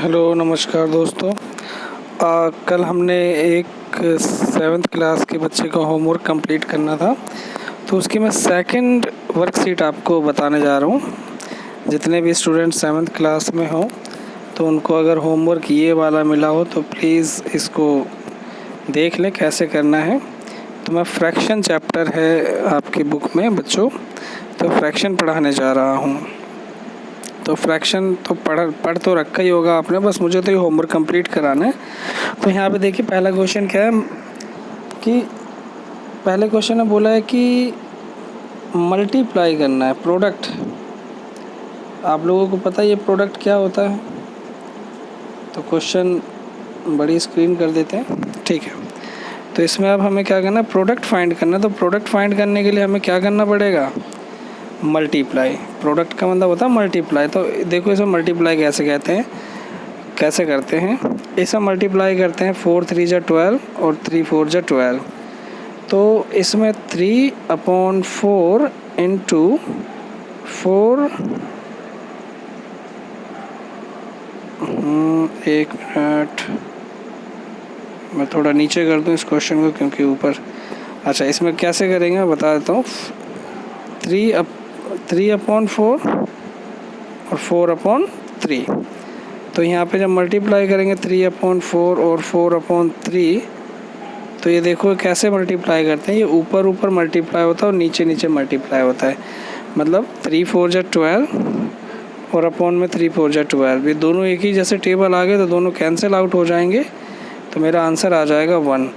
Hello नमस्कार दोस्तों। कल हमने एक 7th क्लास के बच्चे का होमवर्क कंप्लीट करना था, तो उसकी मैं सेकंड वर्कशीट आपको बताने जा रहा हूँ। जितने भी स्टूडेंट 7th क्लास में हो तो उनको अगर होमवर्क ये वाला मिला हो तो प्लीज़ इसको देख लें कैसे करना है। तो मैं फ्रैक्शन चैप्टर है आपकी बुक में बच्चों, तो फ्रैक्शन पढ़ाने जा रहा हूँ। तो फ्रैक्शन तो पढ़ तो रखा ही होगा आपने, बस मुझे तो ये होमवर्क कंप्लीट कराना है। तो यहाँ पे देखिए पहला क्वेश्चन क्या है कि पहले क्वेश्चन में बोला है कि मल्टीप्लाई करना है प्रोडक्ट। आप लोगों को पता है ये प्रोडक्ट क्या होता है? तो क्वेश्चन बड़ी स्क्रीन कर देते हैं, ठीक है। तो इसमें अब हमें क्या करना है, प्रोडक्ट फाइंड करना है। तो प्रोडक्ट फाइंड करने के लिए हमें क्या करना पड़ेगा, मल्टीप्लाई। प्रोडक्ट का मतलब होता है मल्टीप्लाई। तो देखो इसे मल्टीप्लाई कैसे कहते हैं, कैसे करते हैं। इसे मल्टीप्लाई करते हैं 4 3 जा 12 और 3 4 जा 12। तो इसमें 3/4 इंटू 4 एक मिनट मैं थोड़ा नीचे कर दूँ इस क्वेश्चन को क्योंकि ऊपर। अच्छा, इसमें कैसे करेंगे मैं बता देता हूँ। 3/4 और 4/3। तो यहाँ पे जब मल्टीप्लाई करेंगे 3/4 और 4/3, तो ये देखो ये मल्टीप्लाई करते हैं। ये ऊपर ऊपर मल्टीप्लाई होता है और नीचे नीचे मल्टीप्लाई होता है। मतलब 3 4 जा 12 और अपॉन में 3 4 जा 12। ये दोनों एक ही जैसे टेबल आ गए तो दोनों कैंसिल आउट हो जाएंगे, तो मेरा आंसर आ जाएगा 1।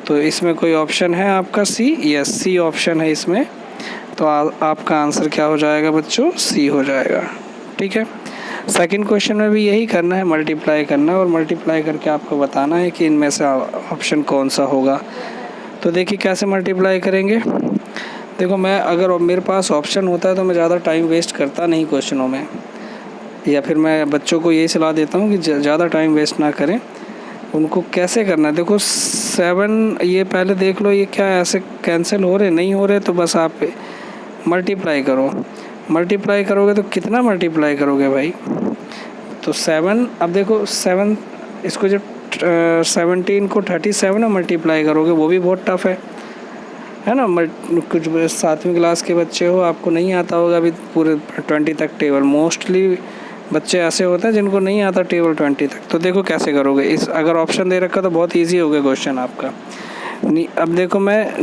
तो इसमें कोई ऑप्शन है आपका सी? यस, सी ऑप्शन है इसमें। तो आपका आंसर क्या हो जाएगा बच्चों? सी हो जाएगा, ठीक है। सेकंड क्वेश्चन में भी यही करना है, मल्टीप्लाई करना है और मल्टीप्लाई करके आपको बताना है कि इनमें से ऑप्शन कौन सा होगा। तो देखिए कैसे मल्टीप्लाई करेंगे। देखो मैं अगर मेरे पास ऑप्शन होता है तो मैं ज़्यादा टाइम वेस्ट करता नहीं क्वेश्चनों में, या फिर मैं बच्चों को यही सलाह देता हूँ कि ज़्यादा टाइम वेस्ट ना करें। उनको कैसे करना है, देखो 7 ये पहले देख लो, ये क्या ऐसे कैंसिल हो रहे नहीं हो रहे, तो बस आप मल्टीप्लाई करो। मल्टीप्लाई करोगे तो कितना मल्टीप्लाई करोगे भाई? तो 7, अब देखो 7 इसको जब 17 को 37 में मल्टीप्लाई करोगे वो भी बहुत टफ है ना। कुछ 7वीं क्लास के बच्चे हो, आपको नहीं आता होगा अभी पूरे 20 तक टेबल। मोस्टली बच्चे ऐसे होते हैं जिनको नहीं आता टेबल 20 तक। तो देखो कैसे करोगे। इस अगर ऑप्शन दे रखा तो बहुत ईजी हो गया क्वेश्चन आपका। अब देखो मैं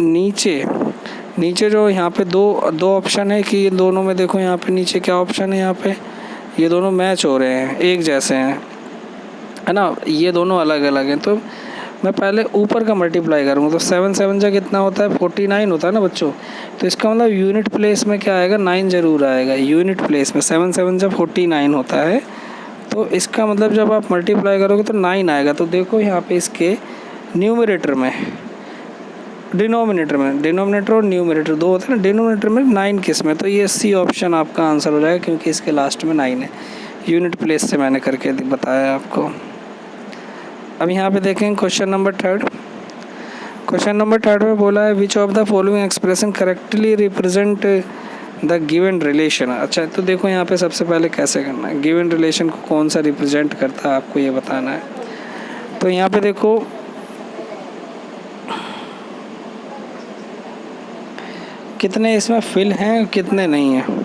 नीचे जो यहाँ पे दो ऑप्शन है कि दोनों में देखो यहाँ पे नीचे क्या ऑप्शन है, यहाँ पे ये दोनों मैच हो रहे हैं, एक जैसे हैं, है ना। ये दोनों अलग अलग हैं। तो मैं पहले ऊपर का मल्टीप्लाई करूँगा। तो 7 7 जा कितना होता है? 49 होता है ना बच्चों। तो इसका मतलब यूनिट प्लेस में क्या आएगा? 9 ज़रूर आएगा। यूनिट प्लेस में 7 7 जा 49 होता है। तो इसका मतलब जब आप मल्टीप्लाई करोगे तो 9 आएगा। तो देखो यहाँ पे इसके न्यूमरेटर में, डिनोमिनेटर और न्यूमरेटर दो होते हैं ना। डिनोमिनेटर में 9 किस में? तो ये सी ऑप्शन आपका आंसर हो जाएगा क्योंकि इसके लास्ट में 9 है। यूनिट प्लेस से मैंने करके बताया आपको। अब यहाँ पे देखें क्वेश्चन नंबर 3। क्वेश्चन नंबर 3 में बोला है which of the following expression correctly represent the given relation. अच्छा, तो देखो यहाँ पे सबसे पहले कैसे करना है, गिवन रिलेशन को कौन सा रिप्रेजेंट करता है आपको ये बताना है। तो यहाँ पे देखो कितने इसमें फिल हैं कितने नहीं हैं।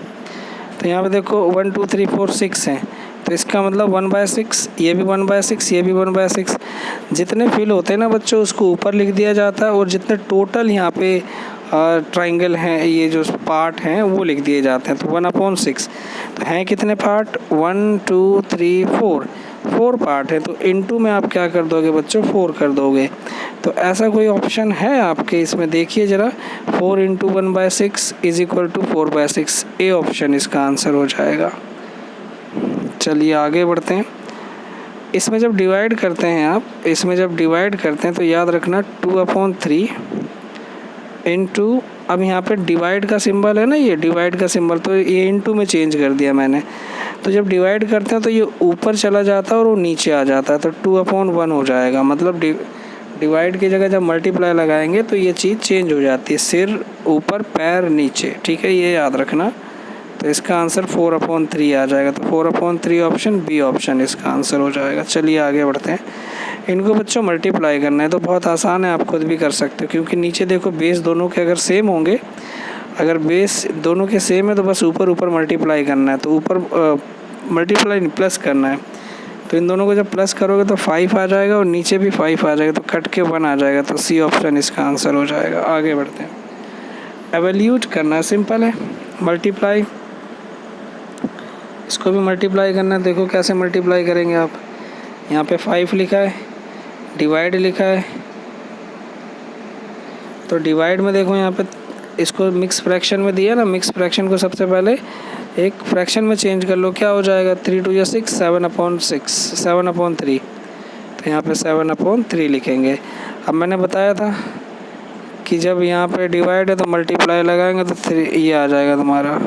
तो यहाँ पे देखो 1 2 3 4 6 हैं। तो इसका मतलब 1/6, ये भी 1/6, ये भी 1/6। जितने फिल होते हैं ना बच्चों उसको ऊपर लिख दिया जाता है, और जितने टोटल यहाँ पे ट्राइंगल हैं, ये जो पार्ट हैं वो लिख दिए जाते हैं। तो 1/6। तो हैं कितने पार्ट? 1 2 3 4 पार्ट है। तो इनटू में आप क्या कर दोगे बच्चों? 4 कर दोगे। तो ऐसा कोई ऑप्शन है आपके इसमें? देखिए ज़रा, 4 × 1/6 = 4/6। ए ऑप्शन इसका आंसर हो जाएगा। चलिए आगे बढ़ते हैं। इसमें जब डिवाइड करते हैं तो याद रखना 2/3 इंटू, अब यहाँ पे डिवाइड का सिंबल है ना, ये डिवाइड का सिंबल, तो ये इंटू में चेंज कर दिया मैंने। तो जब डिवाइड करते हैं तो ये ऊपर चला जाता है और वो नीचे आ जाता है, तो 2/1 हो जाएगा। मतलब डिवाइड की जगह जब मल्टीप्लाई लगाएंगे तो ये चीज़ चेंज हो जाती है, सिर ऊपर पैर नीचे, ठीक है, ये याद रखना। तो इसका आंसर 4/3 आ जाएगा। तो 4/3 ऑप्शन बी ऑप्शन इसका आंसर हो जाएगा। चलिए आगे बढ़ते हैं। इनको बच्चों मल्टीप्लाई करना है तो बहुत आसान है, आप खुद भी कर सकते हो, क्योंकि नीचे देखो बेस दोनों के अगर सेम होंगे, अगर बेस दोनों के सेम है तो बस ऊपर ऊपर मल्टीप्लाई करना है। तो ऊपर मल्टीप्लाई प्लस करना है, तो इन दोनों को जब प्लस करोगे तो 5 आ जाएगा और नीचे भी 5 आ जाएगा, तो कट के 1 आ जाएगा। तो सी ऑप्शन इसका आंसर हो जाएगा। आगे बढ़ते हैं। एवल्यूट करना है, सिंपल है, मल्टीप्लाई, इसको भी मल्टीप्लाई करना है। देखो कैसे मल्टीप्लाई करेंगे आप, यहाँ पे 5 लिखा है, डिवाइड लिखा है, तो डिवाइड में देखो यहाँ पे इसको मिक्स फ्रैक्शन में दिया ना, मिक्स फ्रैक्शन को सबसे पहले एक फ्रैक्शन में चेंज कर लो, क्या हो जाएगा 3 2 6, 7/6, 7/3, तो यहाँ पे 7/3 लिखेंगे। अब मैंने बताया था कि जब यहाँ पे डिवाइड है तो मल्टीप्लाई लगाएंगे तो 3 ये आ जाएगा तुम्हारा,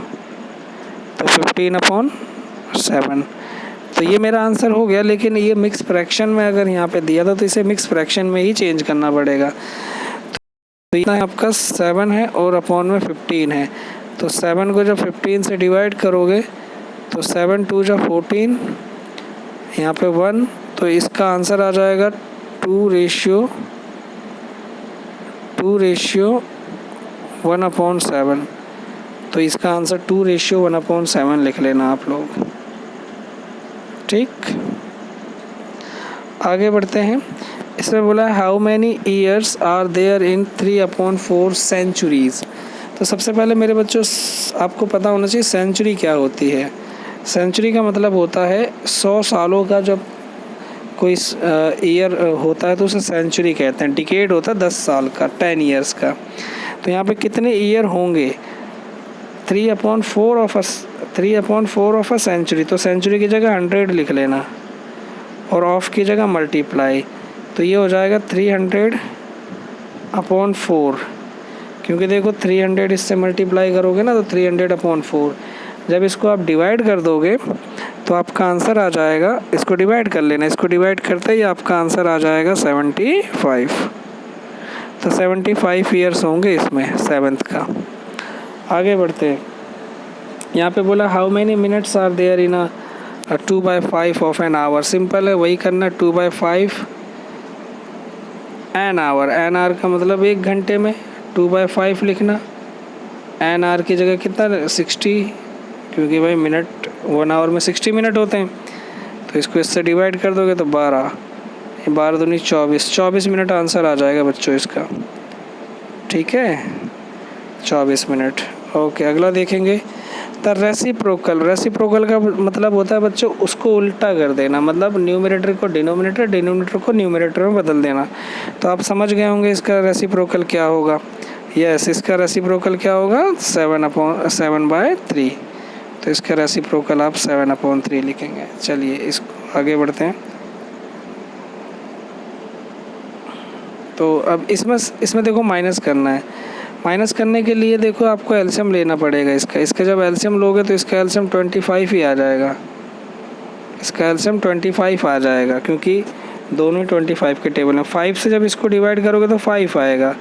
तो 15/7। तो ये मेरा आंसर हो गया, लेकिन ये मिक्स फ्रैक्शन में अगर यहाँ पे दिया था तो इसे मिक्स फ्रैक्शन में ही चेंज करना पड़ेगा। तो इतना आपका 7 है और अपॉन में 15 है, तो 7 को जब 15 से डिवाइड करोगे तो 7 2 जा 14, यहाँ पे 1, तो इसका आंसर आ जाएगा 2:1/7। तो इसका आंसर 2:1/7 लिख लेना आप लोग। ठीक, आगे बढ़ते हैं। इसमें बोला है how many years are there in 3/4 centuries. तो सबसे पहले मेरे बच्चों आपको पता होना चाहिए सेंचुरी क्या होती है। सेंचुरी का मतलब होता है 100 सालों का जब कोई ईयर होता है तो उसे सेंचुरी कहते हैं। डिकेड होता है 10 साल का, 10 ईयर्स का। तो यहाँ पे कितने ईयर होंगे, 3/4 ऑफ अ सेंचुरी, तो सेंचुरी की जगह 100 लिख लेना और ऑफ की जगह मल्टीप्लाई, तो ये हो जाएगा 300/4, क्योंकि देखो 300 इससे मल्टीप्लाई करोगे ना तो 300/4। जब इसको आप डिवाइड कर दोगे तो आपका आंसर आ जाएगा, इसको डिवाइड कर लेना, इसको डिवाइड करते ही आपका आंसर आ जाएगा 75। तो 75 ईयर्स होंगे इसमें 7th का। आगे बढ़ते हैं। यहाँ पे बोला how many minutes are there in a 2/5 of an hour. Simple है, वही करना, 2/5 एन आवर। एन आवर का मतलब 1 घंटे में 2/5 लिखना। एन आवर की जगह कितना 60, क्योंकि भाई मिनट 1 आवर में 60 मिनट होते हैं, तो इसको इससे डिवाइड कर दोगे तो 12 दूनी 24 मिनट आंसर आ जाएगा बच्चों इसका। ठीक है, 24 मिनट। ओके, अगला देखेंगे द रेसिप्रोकल का मतलब होता है बच्चों उसको उल्टा कर देना, मतलब न्यूमरेटर को डिनोमिनेटर, डिनोमिनेटर को न्यूमरेटर में बदल देना। तो आप समझ गए होंगे इसका रेसिप्रोकल क्या होगा। यस, इसका रेसिप्रोकल क्या होगा 7/3। तो इसका रेसिप्रोकल आप 7/3 लिखेंगे। चलिए इसको आगे बढ़ते हैं। तो अब इसमें देखो माइनस करना है। माइनस करने के लिए देखो आपको एलसीएम लेना पड़ेगा इसका जब एलसीएम लोगे तो इसका एलसीएम 25 ही आ जाएगा। इसका एलसीएम 25 आ जाएगा, क्योंकि दोनों 25 के टेबल में। 5 से जब इसको डिवाइड करोगे तो 5 आएगा,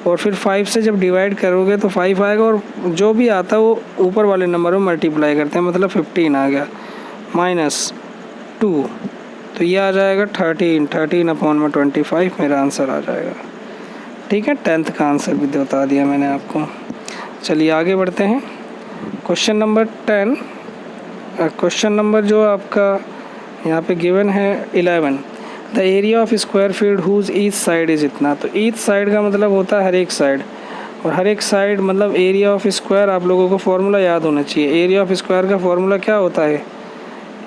और फिर 5 से जब डिवाइड करोगे तो 5 आएगा, और जो भी आता है वो ऊपर वाले नंबर में मल्टीप्लाई करते हैं, मतलब 15 आ गया -2, तो ये आ जाएगा 13/25 मेरा आंसर आ जाएगा। ठीक है, 10th का आंसर भी बता दिया मैंने आपको। चलिए आगे बढ़ते हैं। क्वेश्चन नंबर 10, क्वेश्चन नंबर जो आपका यहाँ पे गिवन है 11, the area of square field whose each side is इतना। तो ईच साइड का मतलब होता है हर एक साइड, और हर एक साइड मतलब एरिया ऑफ स्क्वायर। आप लोगों को फॉर्मूला याद होना चाहिए। एरिया ऑफ स्क्वायर का फॉर्मूला क्या होता है,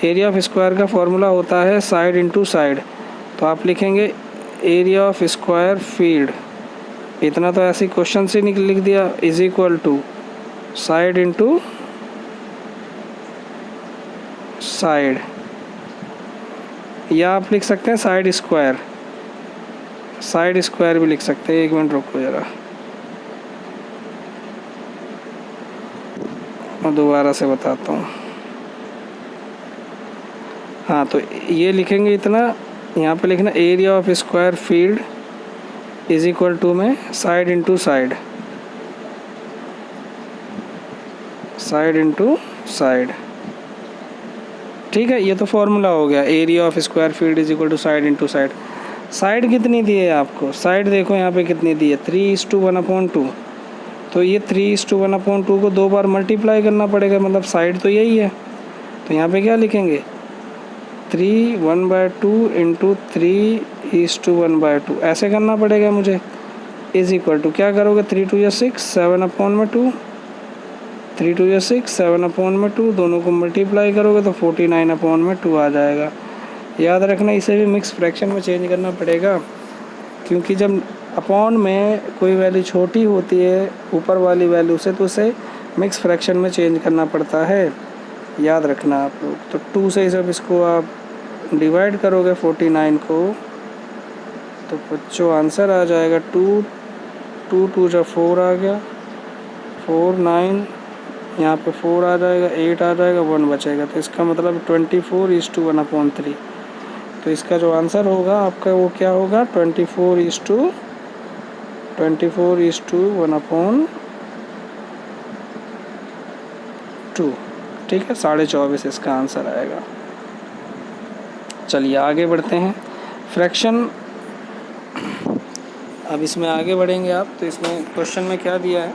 एरिया ऑफ स्क्वायर का फॉर्मूला होता है साइड इंटू साइड। तो आप लिखेंगे एरिया ऑफ स्क्वायर फील्ड, इतना तो ऐसे क्वेश्चन से लिख दिया, is equal to side into side, या आप लिख सकते हैं साइड स्क्वायर भी लिख सकते हैं। 1 मिनट रुको ज़रा, मैं दोबारा से बताता हूँ। हाँ, तो ये लिखेंगे इतना, यहाँ पे लिखना area of square field is equal to में side into side, side into side. ठीक है, ये तो फॉर्मूला हो गया, area of square field is equal to side into side. Side कितनी दी है आपको, साइड देखो यहाँ पे कितनी दी है, 3:1/2। तो ये 3:1/2 को 2 बार मल्टीप्लाई करना पड़ेगा, मतलब साइड तो यही है। तो यहाँ पे क्या लिखेंगे, 3/1/2 इंटू 3:1/2 ऐसे करना पड़ेगा मुझे। इज इक्वल टू क्या करोगे, 3×2=6, 7/2, 3×2=6, 7/2, दोनों को मल्टीप्लाई करोगे तो 49/2 आ जाएगा। याद रखना, इसे भी मिक्स फ्रैक्शन में चेंज करना पड़ेगा, क्योंकि जब अपॉन में कोई वैल्यू छोटी होती है ऊपर वाली वैल्यू से, तो उसे मिक्स फ्रैक्शन में चेंज करना पड़ता है। याद रखना आप लोग। तो 2 से जब इसको आप डिवाइड करोगे 49 को, तो बच्चों आंसर आ जाएगा 2×2 आ गया, 4, 9, यहाँ पे 4 आ जाएगा, 8 आ जाएगा, 1 बचेगा। तो इसका मतलब 24:1/3। तो इसका जो आंसर होगा आपका वो क्या होगा, 24:1/2। ठीक है, 24.5 इसका आंसर आएगा। चलिए आगे बढ़ते हैं। फ्रैक्शन, अब इसमें आगे बढ़ेंगे आप, तो इसमें क्वेश्चन में क्या दिया है,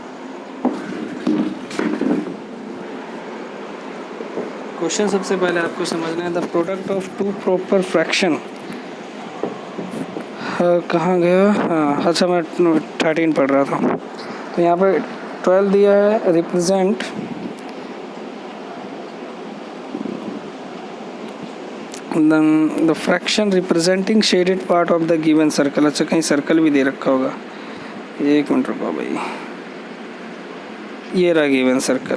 क्वेश्चन सबसे पहले आपको समझना है, the product of two proper fraction. कहाँ गया, हाँ अच्छा मैं 13 पढ़ रहा था। तो यहाँ पे 12 दिया है, represent the fraction representing shaded part of the given circle. अच्छा कहीं सर्कल भी दे रखा होगा, एक मिनट रुको भाई, ये रहा गिवन सर्कल।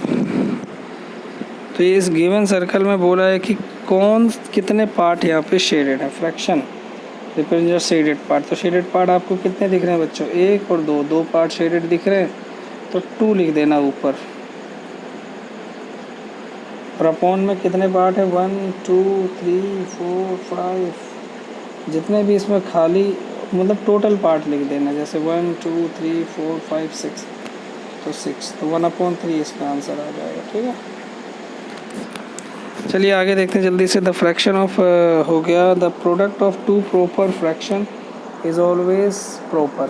तो ये इस गिवन सर्कल में बोला है कि कौन कितने पार्ट यहाँ पे शेडेड है, फ्रैक्शन रिप्रेजेंट शेडेड पार्ट। तो शेडेड पार्ट आपको कितने दिख रहे हैं बच्चों, 1 और 2, 2 पार्ट शेडेड दिख रहे हैं, तो 2 लिख देना ऊपर। और अपॉन में कितने पार्ट है, 1, 2, 3, 4, 5, जितने भी इसमें खाली मतलब टोटल पार्ट लिख देना, जैसे 1, 2, 3, 4, 5, 6, तो 6, तो 1/3 इसका आंसर आ जाएगा। ठीक है, चलिए आगे देखते हैं जल्दी से। द फ्रैक्शन ऑफ हो गया, the product of two proper fraction is always proper.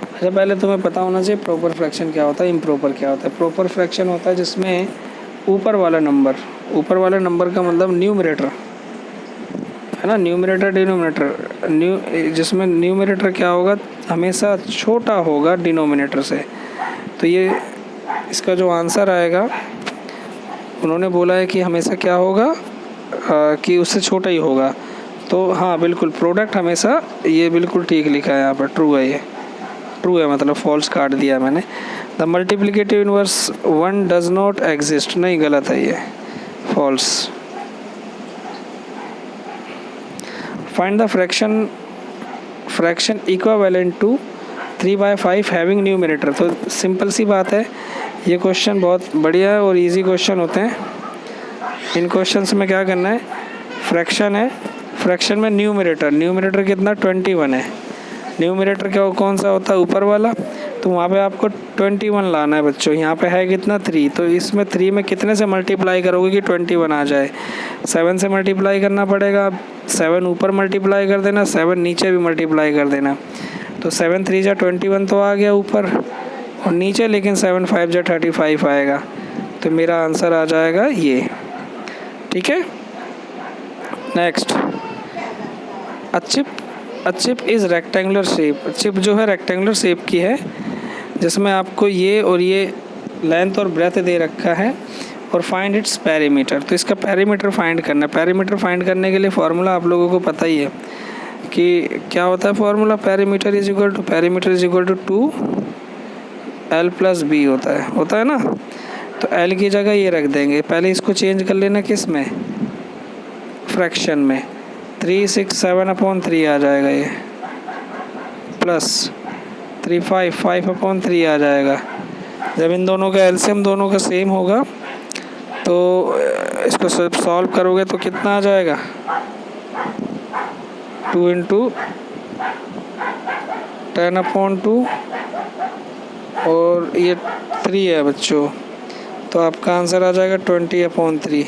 अच्छा पहले तुम्हें पता होना चाहिए प्रॉपर फ्रैक्शन क्या होता है, इम्प्रॉपर क्या होता है। प्रॉपर फ्रैक्शन होता है जिसमें ऊपर वाला नंबर का मतलब न्यूमरेटर है ना, न्यूमरेटर डिनोमिनेटर, जिसमें न्यूमरेटर क्या होगा, हमेशा छोटा होगा डिनोमिनेटर से। तो ये इसका जो आंसर आएगा, उन्होंने बोला है कि हमेशा क्या होगा, कि उससे छोटा ही होगा। तो हाँ बिल्कुल, प्रोडक्ट हमेशा, ये बिल्कुल ठीक लिखा है यहाँ पर, ट्रू है, ये ट्रू है, मतलब फॉल्स काट दिया मैंने। The multiplicative inverse 1 does not exist, नहीं गलत है ये, false. Find the fraction equivalent to 3/5 having numerator. तो सिंपल सी बात है, ये क्वेश्चन बहुत बढ़िया है और इजी क्वेश्चन होते हैं। इन क्वेश्चंस में क्या करना है, फ्रैक्शन है, फ्रैक्शन में न्यूमरेटर कितना, 21 है। न्यूमरेटर क्या कौन सा होता है, ऊपर वाला, तो वहाँ पे आपको 21 लाना है बच्चों। यहाँ पे है कितना, 3, तो इसमें 3 में कितने से मल्टीप्लाई करोगे कि 21 आ जाए, 7 से मल्टीप्लाई करना पड़ेगा। 7 ऊपर मल्टीप्लाई कर देना, 7 नीचे भी मल्टीप्लाई कर देना, तो 7 3 जा 21 तो आ गया ऊपर और नीचे, लेकिन 7 5 जा 35 आएगा। तो मेरा आंसर आ जाएगा ये। ठीक है, next, a chip is rectangular shape. Chip जो है रेक्टेंगुलर शेप की है, जिसमें आपको ये और ये लेंथ और ब्रेथ दे रखा है, और फाइंड इट्स पेरीमीटर। तो इसका पेरीमीटर फाइंड करना है। पेरीमीटर फाइंड करने के लिए फार्मूला आप लोगों को पता ही है कि क्या होता है formula, perimeter is equal to 2L+B होता है ना। तो L की जगह ये रख देंगे, पहले इसको चेंज कर लेना किस में, फ्रैक्शन में, 3 6 7/3 आ जाएगा ये, प्लस 3 5/3 आ जाएगा। जब इन दोनों का एलसीएम दोनों का सेम होगा तो इसको सॉल्व करोगे तो कितना आ जाएगा, 2 × 10/2, और ये 3 है बच्चों, तो आपका आंसर आ जाएगा 20/3।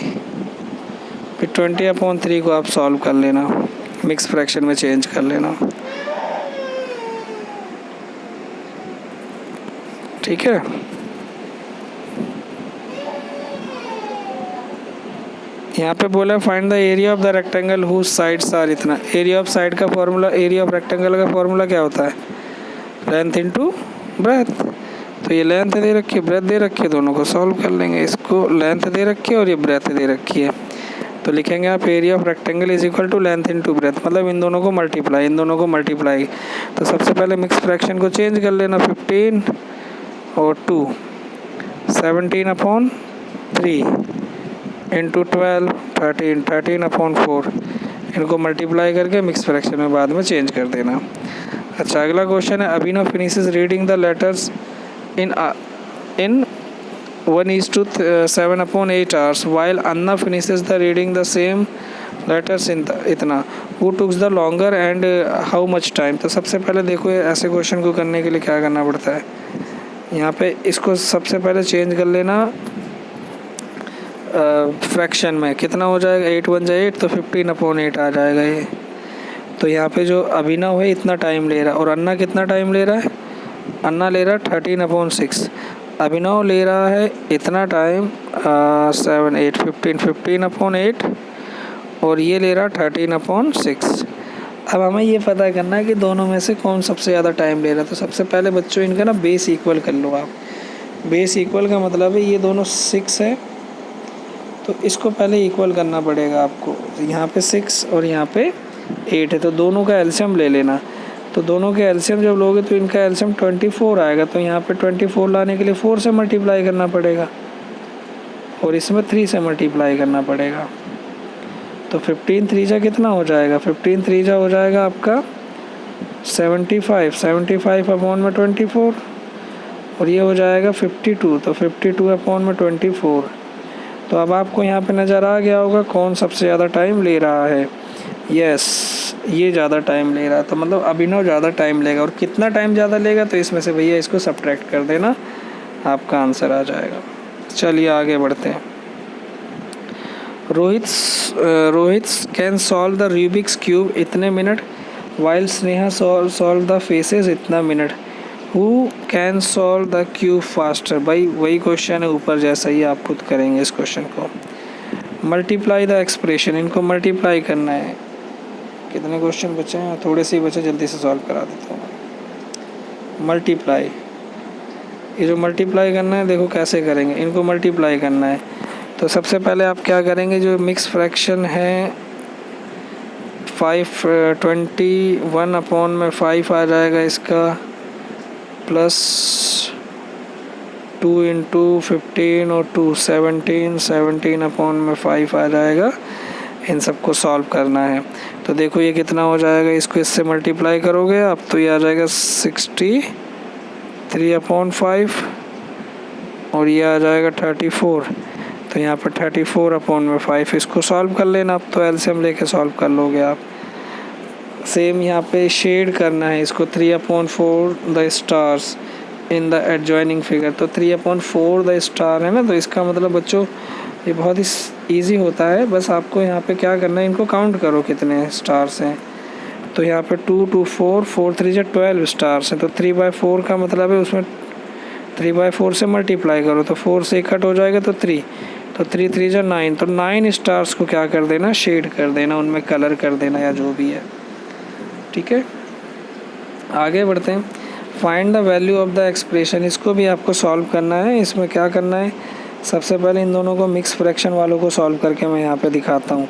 फिर 20/3 को आप सॉल्व कर लेना, मिक्स फ्रैक्शन में चेंज कर लेना। ठीक है। यहाँ पे बोला find the area of the rectangle whose sides are इतना। एरिया ऑफ साइड का फॉर्मूला, एरिया ऑफ रेक्टेंगल का फॉर्मूला क्या होता है? Length into breadth. तो ये लेंथ दे रखी है, ब्रेथ दे रखी है, दोनों को सॉल्व कर लेंगे। इसको लेंथ दे रखी है और ये ब्रेथ दे रखी है, तो लिखेंगे आप area of rectangle is equal to length into breadth, मतलब इन दोनों को मल्टीप्लाई, इन दोनों को मल्टीप्लाई। तो सबसे पहले मिक्स फ्रैक्शन को चेंज कर लेना, 15 और 2, 17/3 इंटू 12, 13, 13/4। इनको मल्टीप्लाई करके मिक्स फ्रैक्शन में बाद में चेंज कर देना। अच्छा, अगला क्वेश्चन है Abhinav finishes reading the letters in 1:7/8 hours while Anna finishes the reading the same letters in इतना। Who took the longer and how much time? तो सबसे पहले देखो ऐसे क्वेश्चन को करने के लिए क्या करना पड़ता है। यहाँ पे इसको सबसे पहले चेंज कर लेना फ्रैक्शन में। कितना हो जाएगा? 8 1 जा 8, तो 15/8 आ जाएगा ये। तो यहाँ पे जो अभिनव है इतना टाइम ले रहा है और अन्ना कितना टाइम ले रहा है? अन्ना ले रहा है 13/6। अभिनव ले रहा है इतना टाइम 7 8 15 15/8 और ये ले रहा है 13/6। अब हमें ये पता करना है कि दोनों में से कौन सबसे ज़्यादा टाइम ले रहा है। तो सबसे पहले बच्चों इनका ना बेस इक्वल कर लो आप। बेस इक्वल का मतलब है ये दोनों 6 है, तो इसको पहले इक्वल करना पड़ेगा आपको। यहाँ पे 6 और यहाँ पे 8 है, तो दोनों का एलसीएम ले लेना। तो दोनों के एलसीएम जब लोगे तो इनका एलसीएम 24 आएगा। तो यहाँ पे 24 लाने के लिए 4 से मल्टीप्लाई करना पड़ेगा और इसमें 3 से मल्टीप्लाई करना पड़ेगा। तो 15 3 जा कितना हो जाएगा? 15 3 जा हो जाएगा आपका 75, 75/24 और ये हो जाएगा 52, तो 52/24। तो अब आपको यहाँ पे नज़र आ गया होगा कौन सबसे ज़्यादा टाइम ले रहा है। यस, ये ज़्यादा टाइम ले रहा है, तो मतलब अभिनव ज़्यादा टाइम लेगा। और कितना टाइम ज़्यादा लेगा? तो इसमें से भैया इसको सब्ट्रैक्ट कर देना, आपका आंसर आ जाएगा। चलिए आगे बढ़ते हैं। Rohit can solve the Rubik's cube इतने minute, while Sneha solve the faces इतना minute. Who can solve the cube faster? भाई वही क्वेश्चन है ऊपर जैसा ही, आप खुद करेंगे इस क्वेश्चन को। मल्टीप्लाई द एक्सप्रेशन, इनको मल्टीप्लाई करना है। कितने क्वेश्चन बचे हैं? थोड़े से ही बचे, जल्दी से सॉल्व करा देता हूँ। मल्टीप्लाई, ये जो मल्टीप्लाई करना है देखो कैसे करेंगे, इनको मल्टीप्लाई करना है। तो सबसे पहले आप क्या करेंगे, जो मिक्स फ्रैक्शन है 5/21 आ जाएगा इसका, प्लस 2 × 15 और 2 17/5 आ जाएगा। इन सबको सॉल्व करना है। तो देखो ये कितना हो जाएगा, इसको इससे मल्टीप्लाई करोगे आप तो ये आ जाएगा 63/5 और ये आ जाएगा 34। तो यहाँ पर 34/5 इसको सॉल्व कर लेना आप, तो एलसीएम लेके सॉल्व कर लोगे आप। सेम यहाँ पे शेड करना है इसको, 3/4 the stars in the adjoining figure. तो 3/4 द स्टार है ना, तो इसका मतलब बच्चों ये बहुत ही ईजी होता है। बस आपको यहाँ पे क्या करना है, इनको काउंट करो कितने स्टार्स हैं। तो यहाँ पे 2 2 4 4 3 जा 12 स्टार्स हैं। तो 3/4 का मतलब है उसमें 3/4 से मल्टीप्लाई करो, तो 4 से कट हो जाएगा तो 3, तो 3 3 जा 9। तो 9 स्टार्स को क्या कर देना, शेड कर देना, उनमें कलर कर देना या जो भी है। ठीक है, आगे बढ़ते हैं। Find the value of the expression, इसको भी आपको सॉल्व करना है। इसमें क्या करना है, सबसे पहले इन दोनों को मिक्स फ्रैक्शन वालों को सॉल्व करके मैं यहाँ पे दिखाता हूँ।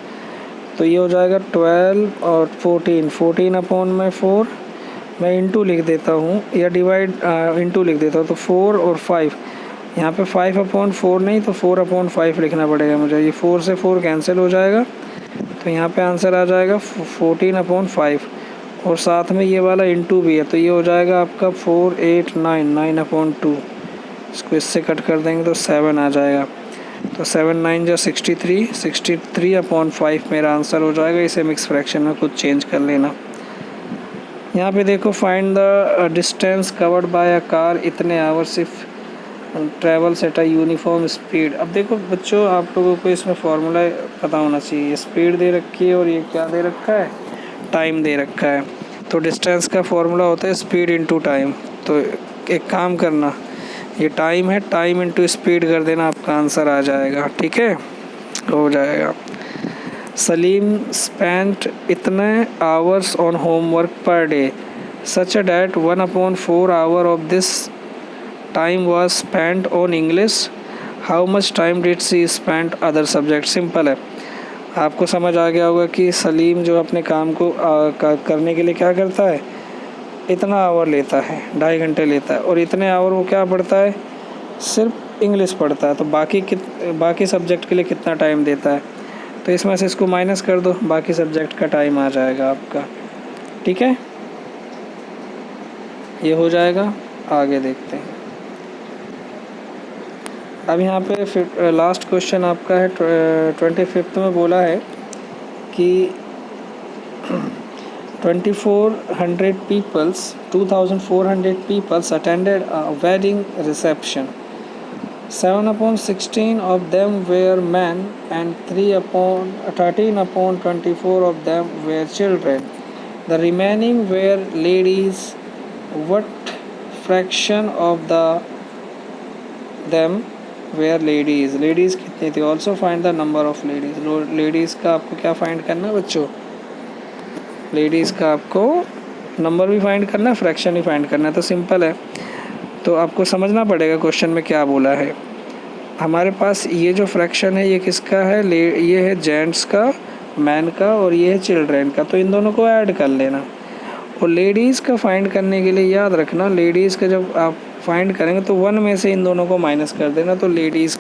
तो ये हो जाएगा 12 और 14, 14/4 मैं इंटू लिख देता हूँ या डिवाइड इंटू लिख देता हूँ। तो 4 और 5, यहाँ पे 5/4 नहीं तो 4/5 लिखना पड़ेगा मुझे। ये 4 से 4 कैंसिल हो जाएगा, तो यहाँ पे आंसर आ जाएगा 14/5 और साथ में ये वाला इंटू भी है, तो ये हो जाएगा आपका 4 8 9 9/2। इसको इससे कट कर देंगे तो 7 आ जाएगा। तो 7 9 जा 63, 63/5 मेरा आंसर हो जाएगा। इसे मिक्स फ्रैक्शन में कुछ चेंज कर लेना। यहाँ पे देखो find the distance covered by a car इतने hours if travels at a uniform speed. अब देखो बच्चों, आप लोगों को इसमें फार्मूला पता होना चाहिए। स्पीड दे रखी है और ये क्या दे रखा है, टाइम दे रखा है। तो डिस्टेंस का फार्मूला होता है स्पीड इनटू टाइम। तो एक काम करना, ये टाइम है, टाइम इनटू स्पीड कर देना, आपका आंसर आ जाएगा। ठीक है, हो जाएगा। सलीम स्पेंट इतने hours on homework per day such that 1/4 hour of this time was spent on English. How much time did she spent other subject. Simple है, आपको समझ आ गया होगा कि सलीम जो अपने काम को करने के लिए क्या करता है, इतना आवर लेता है, 2.5 घंटे लेता है, और इतने आवर वो क्या पढ़ता है, सिर्फ इंग्लिश पढ़ता है। तो बाकी सब्जेक्ट के लिए कितना टाइम देता है, तो इसमें से इसको माइनस कर दो, बाकी सब्जेक्ट का टाइम आ जाएगा आपका। ठीक है, ये हो जाएगा। आगे देखते हैं। अब यहाँ पे लास्ट क्वेश्चन आपका है 25th में बोला है कि 2400 peoples attended a wedding reception. 7/16 of them were men and 13/24 of them were children. The remaining were ladies. What fraction of them were ladies? Ladies कितनी थी? Also find the number of ladies. Ladies का आपको क्या find करना है बच्चों? Ladies का आपको नंबर भी फाइंड करना है, फ्रैक्शन भी फाइंड करना है। तो सिंपल है, तो आपको समझना पड़ेगा क्वेश्चन में क्या बोला है। हमारे पास ये जो फ्रैक्शन है ये किसका है, ये है जेंट्स का, मैन का, और ये है चिल्ड्रेन का। तो इन दोनों को ऐड कर लेना। और लेडीज़ का फाइंड करने के लिए याद रखना, लेडीज़ का जब आप फाइंड करेंगे तो 1 में से इन दोनों को माइनस कर देना, तो लेडीज़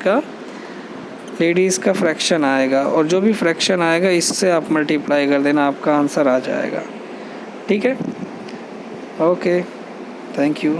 का फ्रैक्शन आएगा, और जो भी फ्रैक्शन आएगा इससे आप मल्टीप्लाई कर देना, आपका आंसर आ जाएगा। ठीक है, ओके, थैंक यू।